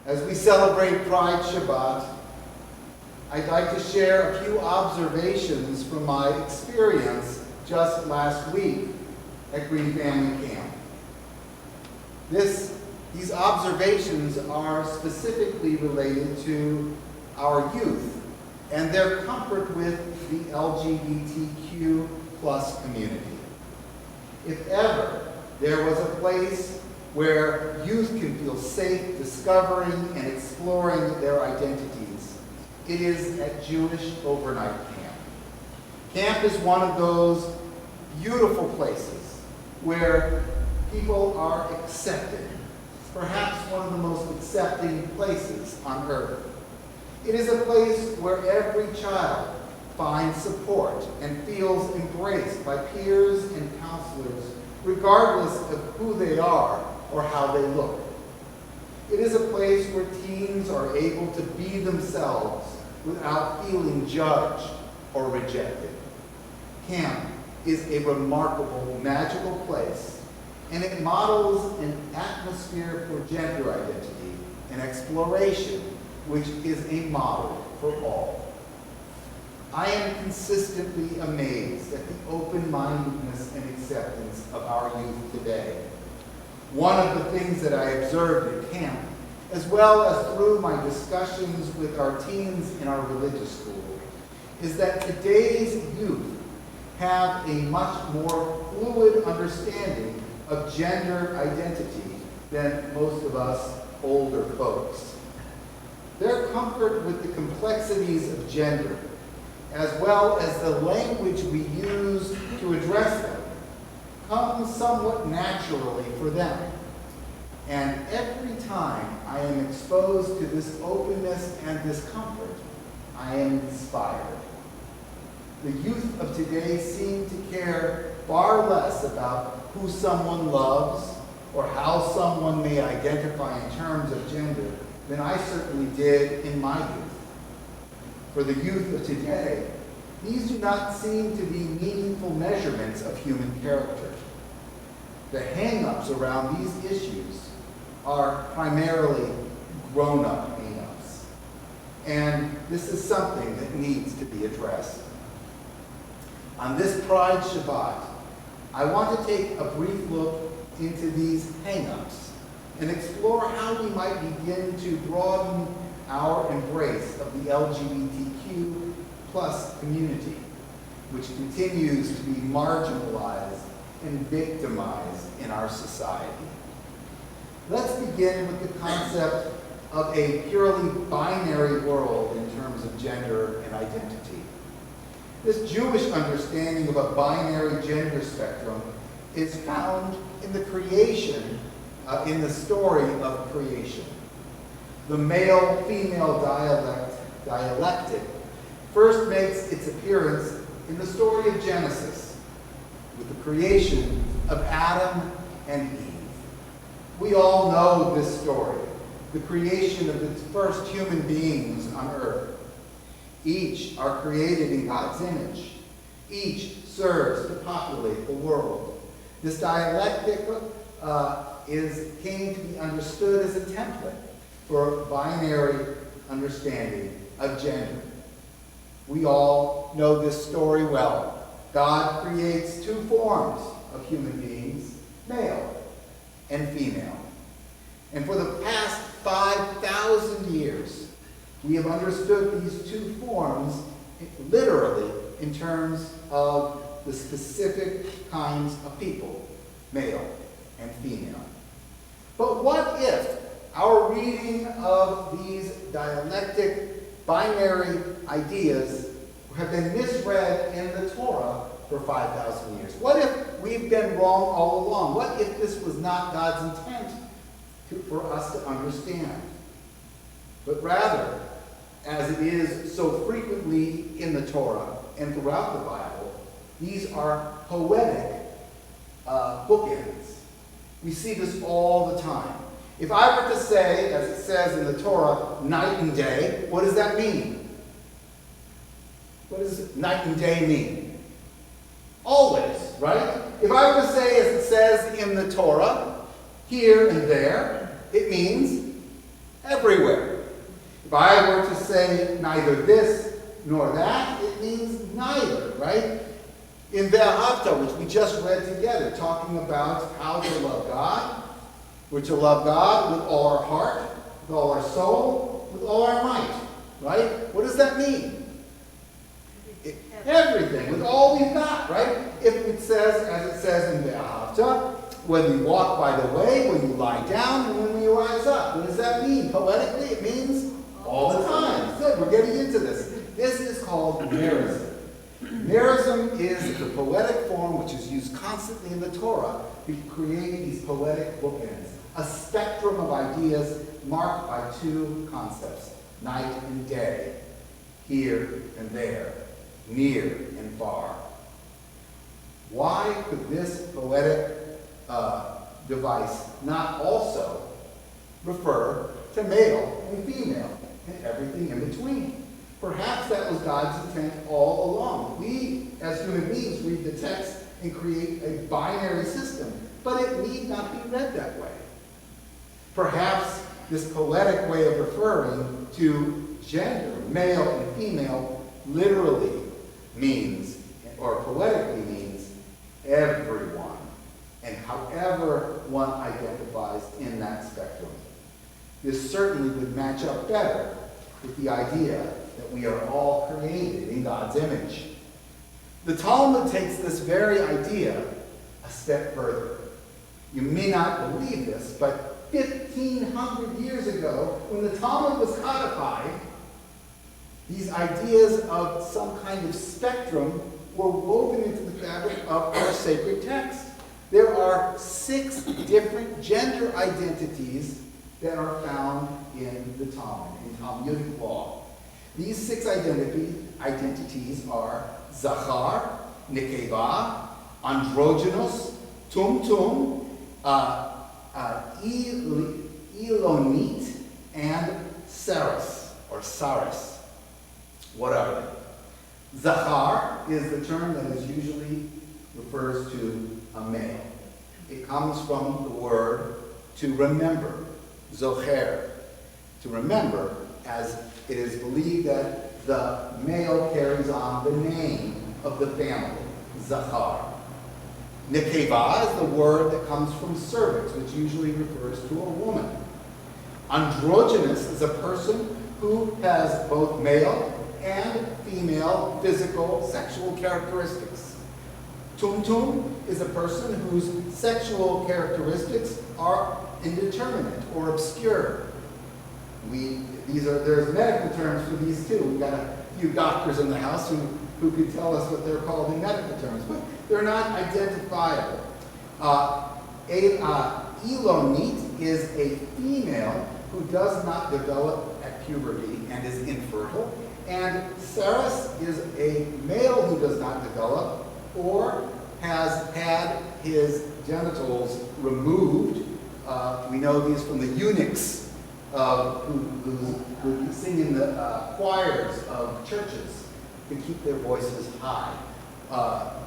As we celebrate Pride Shabbat, I'd like to share a few observations from my experience just last week at Green Family Camp. These observations are specifically related to our youth and their comfort with the LGBTQ plus community. If ever there was a place where youth can feel safe discovering and exploring their identities, it is at Jewish Overnight Camp. Camp is one of those beautiful places where people are accepted, perhaps one of the most accepting places on earth. It is a place where every child finds support and feels embraced by peers and counselors, regardless of who they are or how they look. It is a place where teens are able to be themselves without feeling judged or rejected. Camp is a remarkable, magical place, and it models an atmosphere for gender identity and exploration, which is a model for all. I am consistently amazed at the open-mindedness and acceptance of our youth today. One of the things that I observed at camp, as well as through my discussions with our teens in our religious school, is that today's youth have a much more fluid understanding of gender identity than most of us older folks. Their comfort with the complexities of gender, as well as the language we use to address them, comes somewhat naturally for them. And every time I am exposed to this openness and this comfort, I am inspired. The youth of today seem to care far less about who someone loves or how someone may identify in terms of gender than I certainly did in my youth. For the youth of today, these do not seem to be meaningful measurements of human character. The hang-ups around these issues are primarily grown-up hang-ups. And this is something that needs to be addressed. On this Pride Shabbat, I want to take a brief look into these hang-ups and explore how we might begin to broaden our embrace of the LGBTQ plus community, which continues to be marginalized and victimized in our society. Let's begin with the concept of a purely binary world in terms of gender and identity. This Jewish understanding of a binary gender spectrum is found in the creation, in the story of creation. The male-female dialectic first makes its appearance in the story of Genesis, with the creation of Adam and Eve. We all know this story, the creation of the first human beings on earth. Each are created in God's image. Each serves to populate the world. This dialectic came to be understood as a template for binary understanding of gender. We all know this story well. God creates two forms of human beings, male and female. And for the past 5,000 years, we have understood these two forms literally in terms of the specific kinds of people, male and female. But what if our reading of these dialectic binary ideas have been misread in the Torah for 5,000 years? What if we've been wrong all along? What if this was not God's intent for us to understand? But rather, as it is so frequently in the Torah and throughout the Bible, these are poetic bookends. We see this all the time. If I were to say, as it says in the Torah, night and day, what does that mean? What does night and day mean? Always, right? If I were to say, as it says in the Torah, here and there, it means everywhere. If I were to say neither this nor that, it means neither, right? In Ve'ahavta, which we just read together, talking about how to love God, we're to love God with all our heart, with all our soul, with all our might, right? What does that mean? Everything, with all we've got, right? If it says, as it says in Ve'ahavta, when you walk by the way, when you lie down, and when you rise up. What does that mean? Poetically, it means all the time. Good, we're getting into this. This is called merism. Merism is the poetic form which is used constantly in the Torah to create these poetic bookends, a spectrum of ideas marked by two concepts, night and day, here and there, near and far. Why could this poetic device not also refer to male and female and everything in between? Perhaps that was God's intent all along. We, as human beings, read the text and create a binary system, but it need not be read that way. Perhaps this poetic way of referring to gender, male and female, literally means, or poetically means, everyone, and however one identifies in that spectrum. This certainly would match up better with the idea that we are all created in God's image. The Talmud takes this very idea a step further. You may not believe this, but 1,500 years ago, when the Talmud was codified, these ideas of some kind of spectrum were woven into the fabric of our sacred text. There are 6 different gender identities that are found in the Talmud, in Talmudic law. These 6 identities are Zachar, Nekeva, Androgynous, Tumtum, Elonit, and Saris, or Saris. What are they? Zachar is the term that is usually refers to a male. It comes from the word to remember, zocher, to remember, as it is believed that the male carries on the name of the family, Zachar. Nekeva is the word that comes from cervix, which usually refers to a woman. Androgynous is a person who has both male and female physical, sexual characteristics. Tumtum is a person whose sexual characteristics are indeterminate or obscure. There's medical terms for these too. We've got a few doctors in the house who could tell us what they're called in medical terms, but they're not identifiable. Elonit is a female who does not develop at puberty and is infertile, and Saris is a male who does not develop or has had his genitals removed. We know these from the eunuchs who sing in the choirs of churches to keep their voices high.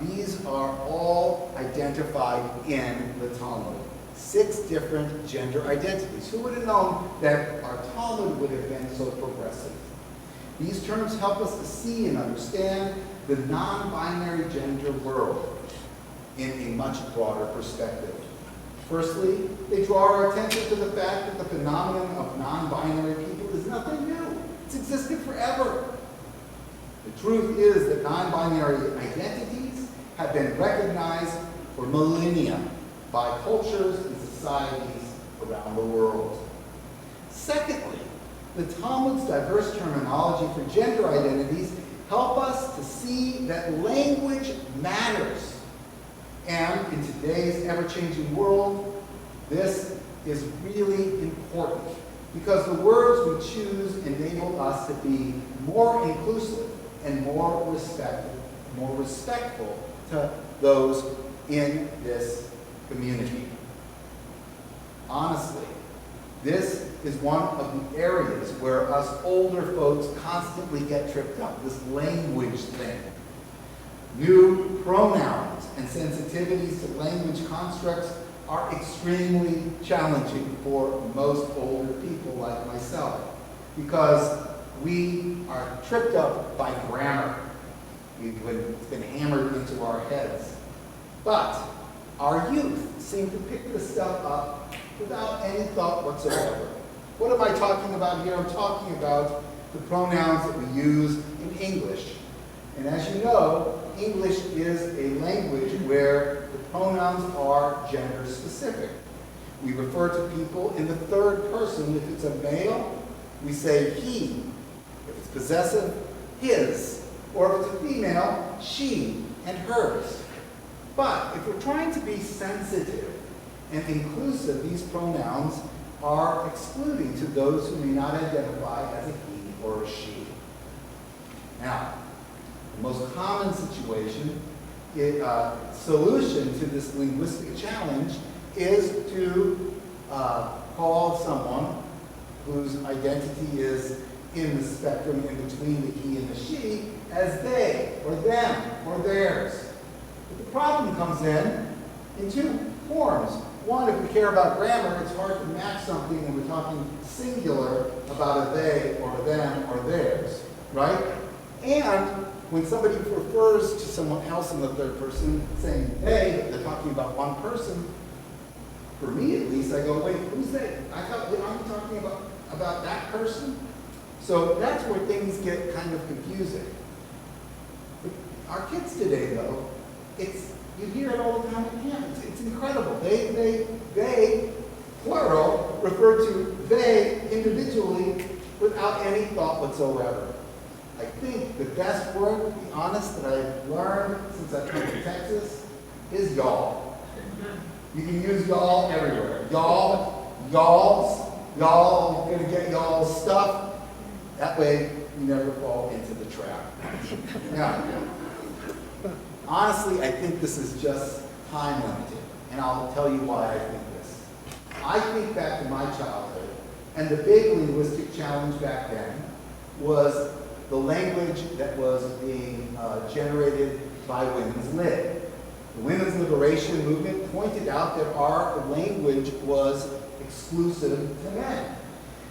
These are all identified in the Talmud. 6 different gender identities. Who would have known that our Talmud would have been so progressive? These terms help us to see and understand the non-binary gender world in a much broader perspective. Firstly, they draw our attention to the fact that the phenomenon of non-binary people is nothing new. It's existed forever. The truth is that non-binary identities have been recognized for millennia by cultures and societies around the world. Secondly, the Talmud's diverse terminology for gender identities help us to see that language matters. And in today's ever-changing world, this is really important because the words we choose enable us to be more inclusive and more respectful to those in this community. Honestly, this is one of the areas where us older folks constantly get tripped up, this language thing. New pronouns and sensitivities to language constructs are extremely challenging for most older people like myself. because we are tripped up by grammar. It's been hammered into our heads. But our youth seem to pick this stuff up without any thought whatsoever. What am I talking about here? I'm talking about the pronouns that we use in English. And as you know, English is a language where the pronouns are gender specific. We refer to people in the third person. If it's a male, we say he. If it's possessive, his. Or if it's a female, she and hers. But if we're trying to be sensitive and inclusive, these pronouns are excluding to those who may not identify as a he or a she. Now, the most common solution to this linguistic challenge is to call someone whose identity is in the spectrum in between the he and the she as they, or them, or theirs. But the problem comes in two forms. One, if we care about grammar, it's hard to match something when we're talking singular about a they, or a them, or theirs, right? And when somebody refers to someone else in the third person, saying they, they're talking about one person, for me at least, I go, wait, who's they? I thought, aren't you talking about that person? So that's where things get kind of confusing. But our kids today, though, you hear it all the time at camp. It's incredible. They, plural, refer to they individually without any thought whatsoever. I think the best word, to be honest, that I've learned since I've come to Texas is y'all. You can use y'all everywhere. Y'all, y'alls, y'all, you're going to get y'all's stuff. That way, you never fall into the trap. Now, honestly, I think this is just time limited, and I'll tell you why I think this. I think back to my childhood, and the big linguistic challenge back then was the language that was being generated by Women's Lib. The Women's Liberation Movement pointed out that our language was exclusive to men.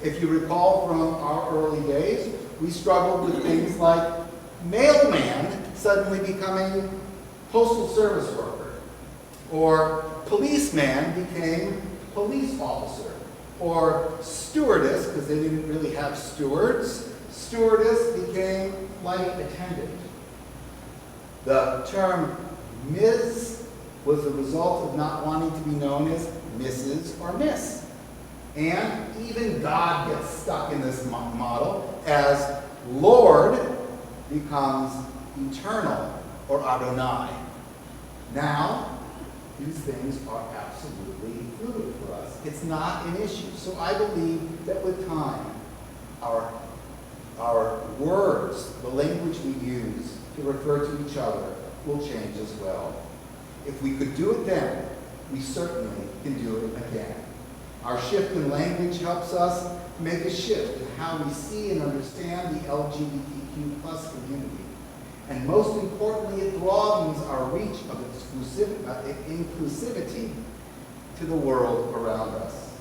If you recall from our early days, we struggled with things like mailman suddenly becoming postal service worker, or policeman became police officer, or stewardess, because they didn't really have stewards, stewardess became flight attendant. The term Ms. was the result of not wanting to be known as Mrs. or Miss. And even God gets stuck in this model as Lord becomes eternal or Adonai. Now, these things are absolutely fluid for us. It's not an issue. So I believe that with time, our words, the language we use to refer to each other, will change as well. If we could do it then, we certainly can do it again. Our shift in language helps us make a shift in how we see and understand the LGBTQ plus community. And most importantly, it broadens our reach of inclusivity to the world around us.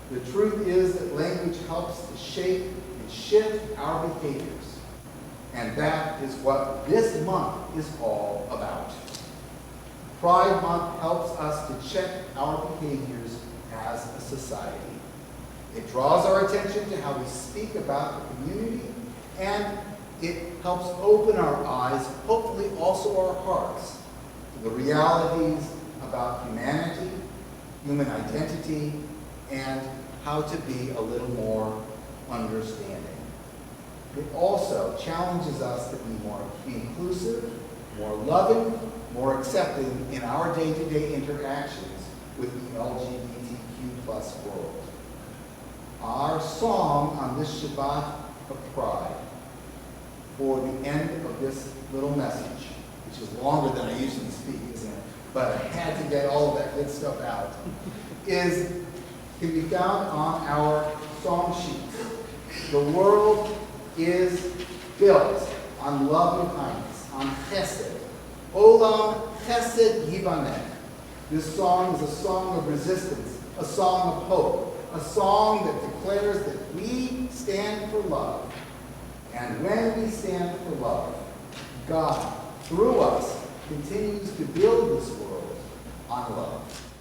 The truth is that language helps to shape and shift our behaviors. And that is what this month is all about. Pride Month helps us to check our behaviors as a society. It draws our attention to how we speak about the community, and it helps open our eyes, hopefully also our hearts, to the realities about humanity, human identity, and how to be a little more understanding. It also challenges us to be more inclusive, more loving, more accepting in our day-to-day interactions with the LGBTQ plus world. Our song on this Shabbat of Pride, for the end of this little message, which is longer than I usually speak, isn't it? But I had to get all of that good stuff out, can be found on our song sheets. The world is built on love and kindness, on chesed. Olam chesed yibaneh. This song is a song of resistance, a song of hope, a song that declares that we stand And when we stand for love, God, through us, continues to build this world on love.